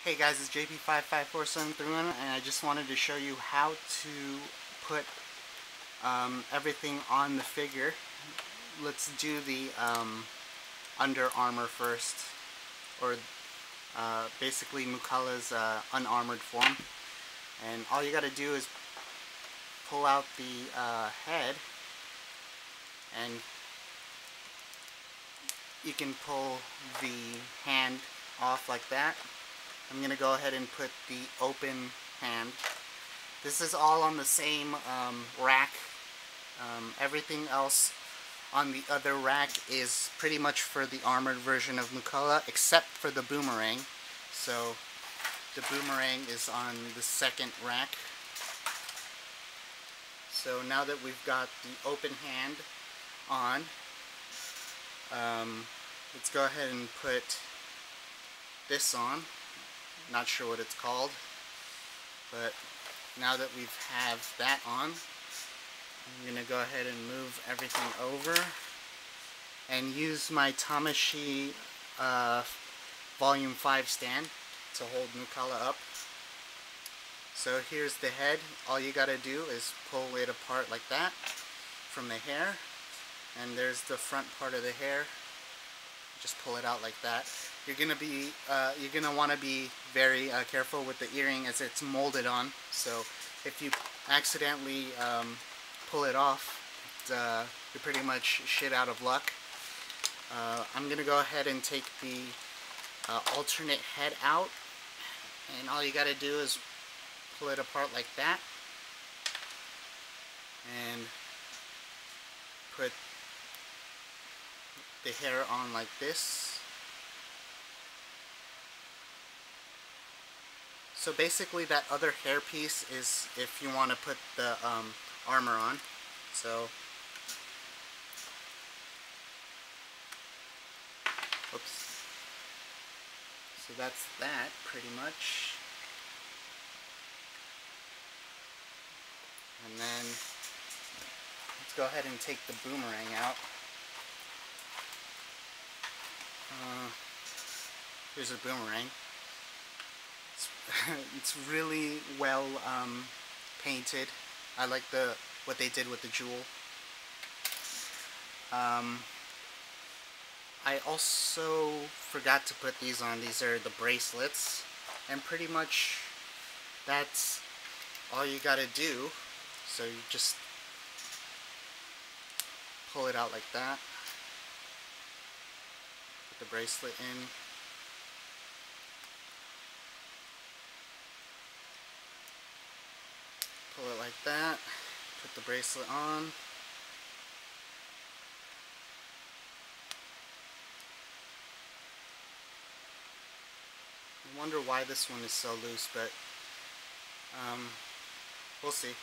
Hey guys, it's JP55473 and I just wanted to show you how to put everything on the figure. Let's do the Underarmor first, or basically Mukala's unarmored form. And all you gotta do is pull out the head, and you can pull the hand off like that. I'm going to go ahead and put the open hand. This is all on the same rack. Everything else on the other rack is pretty much for the armored version of Mukala, except for the boomerang. So the boomerang is on the second rack. So now that we've got the open hand on, let's go ahead and put this on. Not sure what it's called, but now that we have that on, I'm going to go ahead and move everything over and use my Tamashii Volume 5 stand to hold Mukala up. So here's the head. All you gotta do is pull it apart like that from the hair, and there's the front part of the hair. Just pull it out like that. You're gonna want to be very careful with the earring, as it's molded on. So if you accidentally pull it off, you're pretty much shit out of luck. I'm gonna go ahead and take the alternate head out, and all you gotta do is pull it apart like that and put the hair on like this. So basically that other hair piece is if you want to put the armor on. So oops. So that's that pretty much. And then let's go ahead and take the boomerang out. Here's a boomerang. It's really well painted. I like what they did with the jewel. I also forgot to put these on. These are the bracelets, and pretty much that's all you gotta do. So you just pull it out like that, put the bracelet in, pull it like that, put the bracelet on. I wonder why this one is so loose, but we'll see.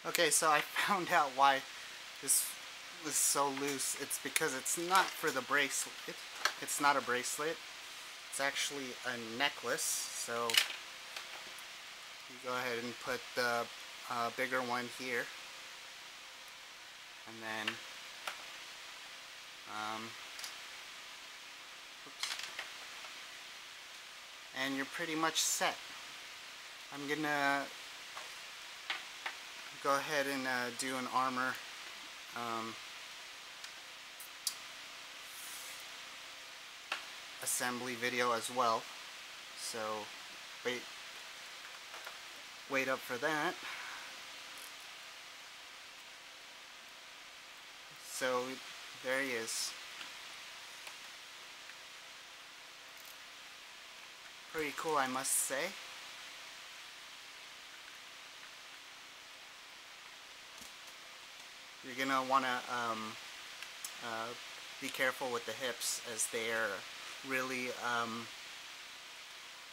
Okay, so I found out why this was so loose. It's because it's not for the bracelet. It's not a bracelet. It's actually a necklace. So you go ahead and put the bigger one here, and then oops, and you're pretty much set. I'm gonna go ahead and do an armor assembly video as well, so wait up for that. So there he is. Pretty cool, I must say. You're gonna want to be careful with the hips, as they're really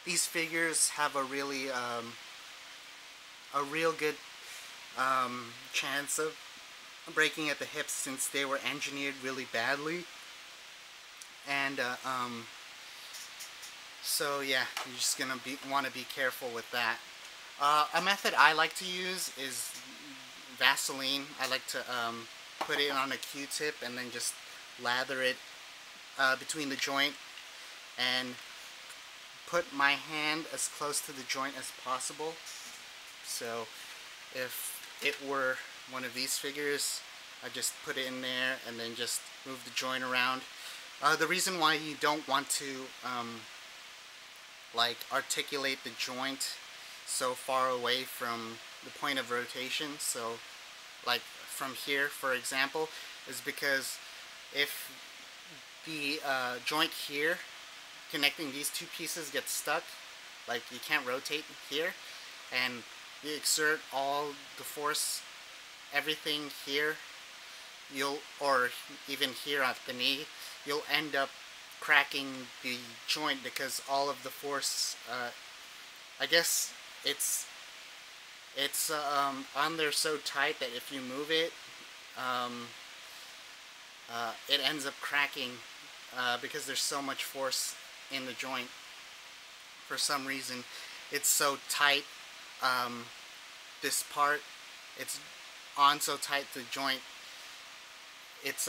these figures have a really real good chance of breaking at the hips, since they were engineered really badly. And so yeah, you're just gonna want to be careful with that. A method I like to use is Vaseline. I like to put it on a Q-tip and then just lather it between the joint, and put my hand as close to the joint as possible. So if it were one of these figures, I just put it in there and then just move the joint around. The reason why you don't want to like articulate the joint so far away from the point of rotation, so like from here for example, is because if the joint here connecting these two pieces gets stuck, like you can't rotate here, and you exert all the force, everything here, or even here at the knee, you'll end up cracking the joint because all of the force, I guess it's on there so tight that if you move it, it ends up cracking because there's so much force in the joint. For some reason, it's so tight. This part, it's on so tight the joint. It's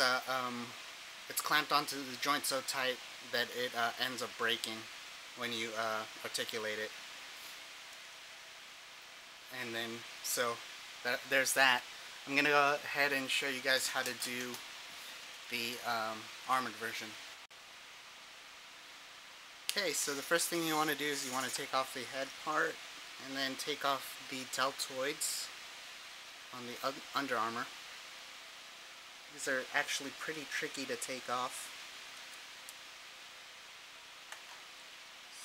clamped onto the joint so tight that it ends up breaking when you articulate it. And then so there's that. I'm gonna go ahead and show you guys how to do the armored version. Okay, so the first thing you want to do is you want to take off the head part and then take off the deltoids on the underarmor. These are actually pretty tricky to take off.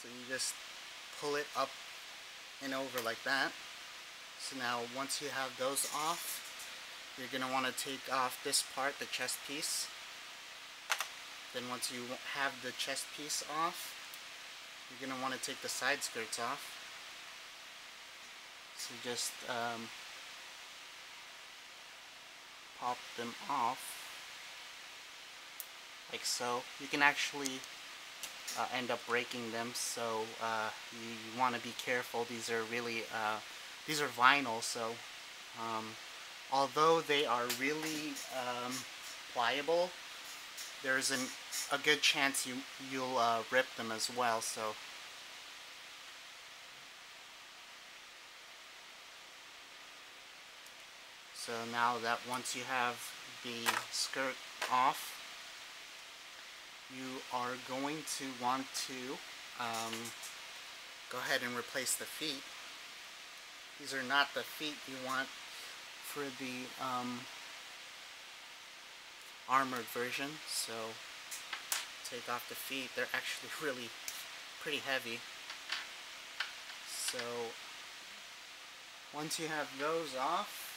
So you just pull it up and over like that. So now once you have those off, you're going to want to take off this part, the chest piece. Then once you have the chest piece off, you're going to want to take the side skirts off. So just pop them off like so. You can actually end up breaking them, so you want to be careful. These are really these are vinyl, so although they are really pliable, there's a good chance you'll rip them as well. So now that once you have the skirt off, you are going to want to go ahead and replace the feet. These are not the feet you want for the armored version, so take off the feet. They're actually really pretty heavy. So once you have those off,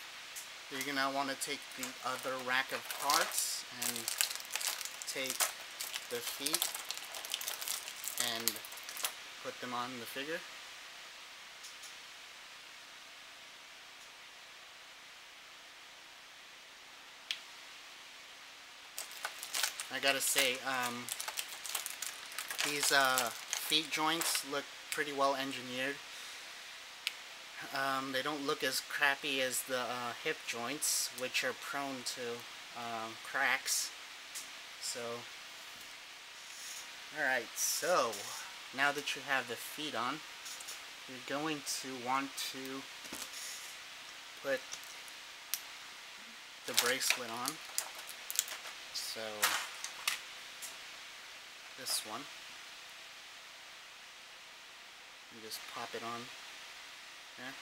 you're going to want to take the other rack of parts and take the feet and put them on the figure. I gotta say, these feet joints look pretty well engineered. They don't look as crappy as the hip joints, which are prone to cracks. So, alright, so now that you have the feet on, you're going to want to put the bracelet on. So this one, you just pop it on there.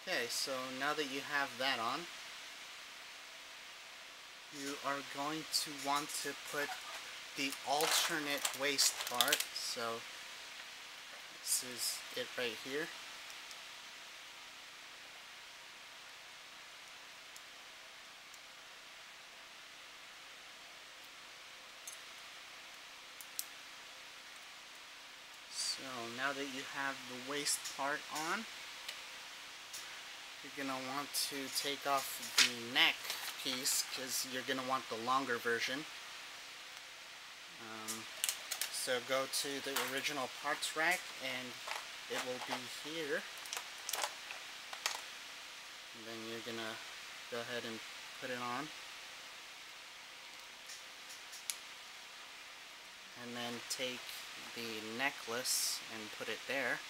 Okay, so now that you have that on, you are going to want to put the alternate waist part. So this is it right here. So now that you have the waist part on, you're going to want to take off the neck piece because you're going to want the longer version. So go to the original parts rack and it will be here. And then you're going to go ahead and put it on. and then take the necklace and put it there.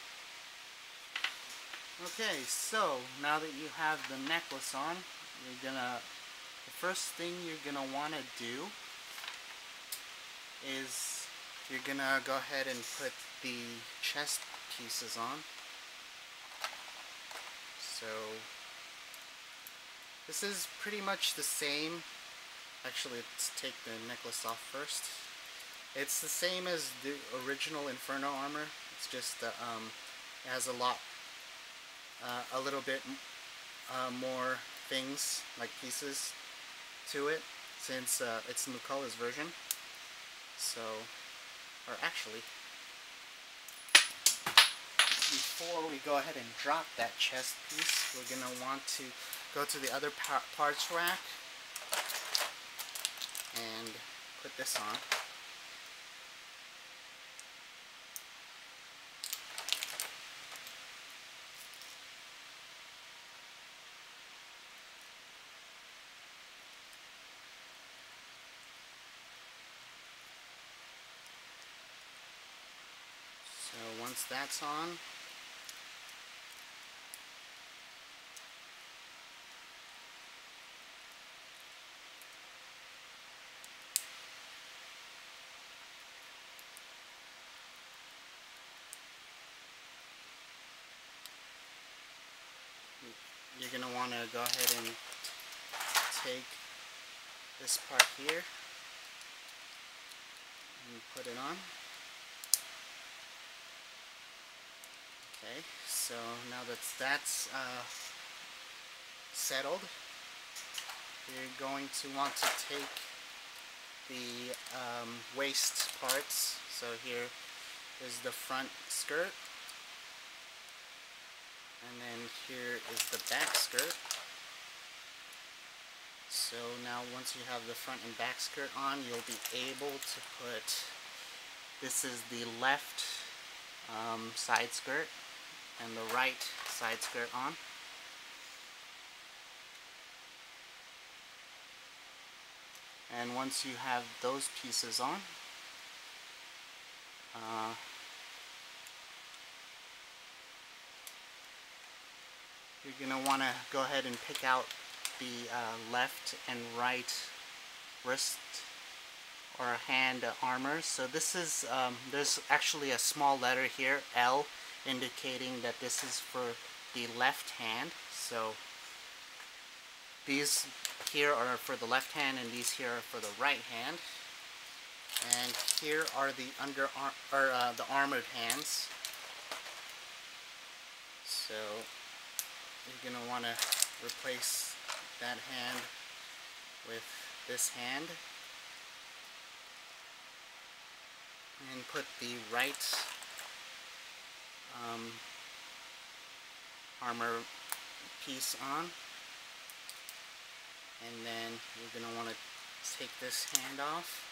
Okay, so now that you have the necklace on, the first thing you're gonna want to do is you're gonna go ahead and put the chest pieces on. So this is pretty much the same. Actually, let's take the necklace off first. It's the same as the original Inferno armor. It's just it has a little bit more things, like pieces to it, since it's Mukala's version. So, or actually, before we go ahead and drop that chest piece, we're going to want to go to the other parts rack and put this on. So once that's on, you're going to want to go ahead and take this part here and put it on. Okay, so now that that's settled, you're going to want to take the waist parts. So here is the front skirt, and then here is the back skirt. So now once you have the front and back skirt on, you'll be able to put, this is the left side skirt and the right side skirt on. And once you have those pieces on, you're going to want to go ahead and pick out the left and right wrist or hand armors. So this is, there's actually a small letter here, L, indicating that this is for the left hand. So these here are for the left hand and these here are for the right hand. And here are the the armored hands. So you're going to want to replace that hand with this hand and put the right armor piece on, and then you're going to want to take this hand off.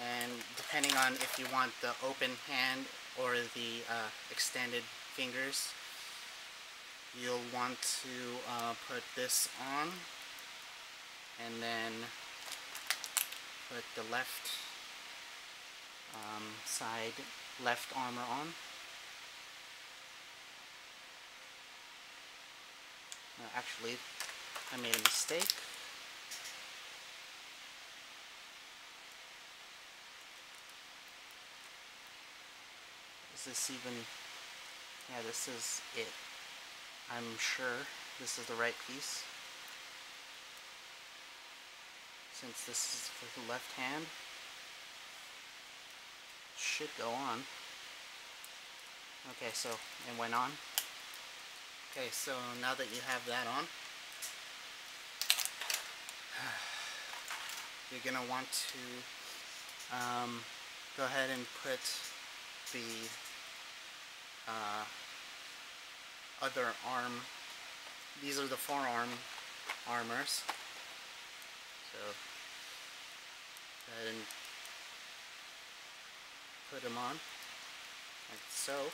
And depending on if you want the open hand or the extended fingers, you'll want to put this on and then put the left side left armor on. Actually, I made a mistake. Is this even... yeah, this is it. I'm sure this is the right piece, since this is for the left hand. Should go on. Okay, so it went on. Okay, so now that you have that on, you're gonna want to go ahead and put the other arm. These are the forearm armors. So go ahead and put them on like so.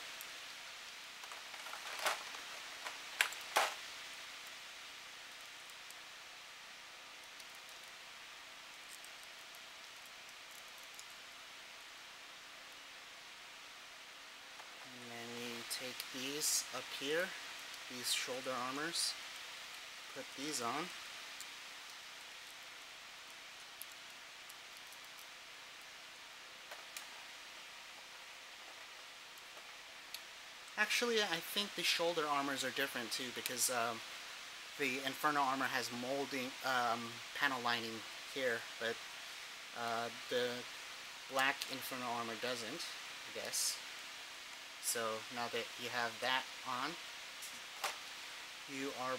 take these up here, these shoulder armors, put these on. Actually, I think the shoulder armors are different too, because the Inferno armor has molding panel lining here, but the black Inferno armor doesn't, I guess. So now that you have that on, you are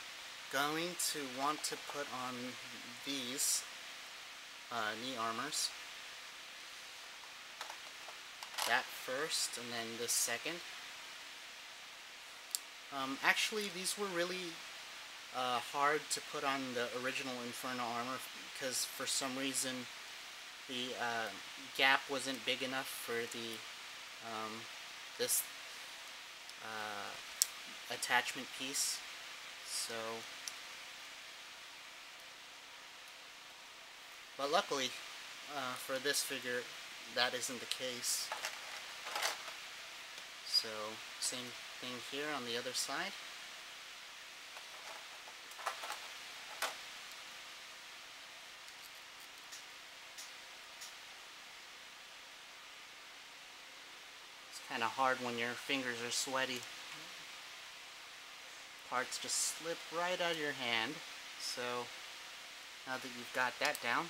going to want to put on these knee armors. That first, and then this second. Actually, these were really hard to put on the original Inferno armor, because for some reason the gap wasn't big enough for the this attachment piece. So, but luckily for this figure, that isn't the case. So, same thing here on the other side. It's kind of hard when your fingers are sweaty. Parts just slip right out of your hand. So, now that you've got that down,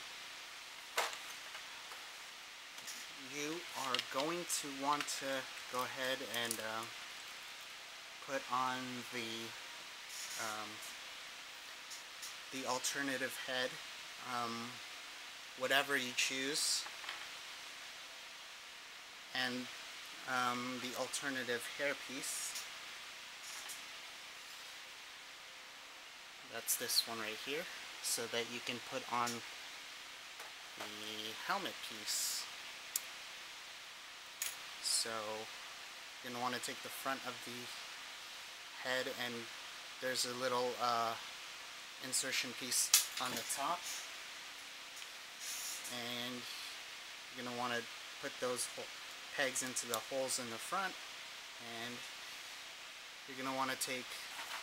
you are going to want to go ahead and put on the alternative head, whatever you choose, and the alternative hairpiece. That's this one right here, so that you can put on the helmet piece. So you're going to want to take the front of the head, and there's a little insertion piece on the top, and you're going to want to put those pegs into the holes in the front, and you're going to want to take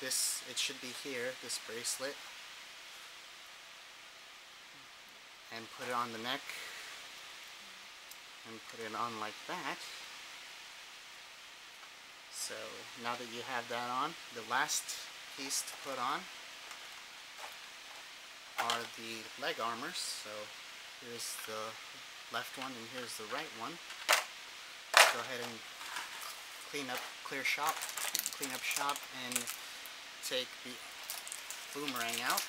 this, it should be here, this bracelet, and put it on the neck, and put it on like that. So now that you have that on, the last piece to put on are the leg armors. So here's the left one and here's the right one. Go ahead and clean up shop and take the boomerang out.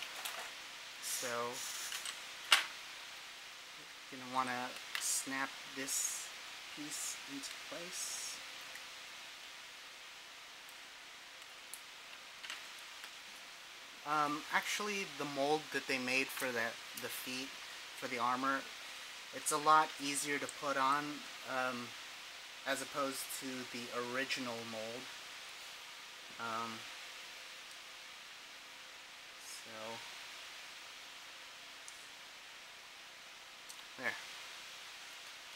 So you're going to want to snap this piece into place. Actually, the mold that they made for the feet, for the armor, it's a lot easier to put on as opposed to the original mold. So, there.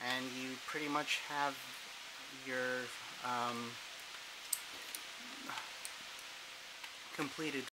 And you pretty much have your completed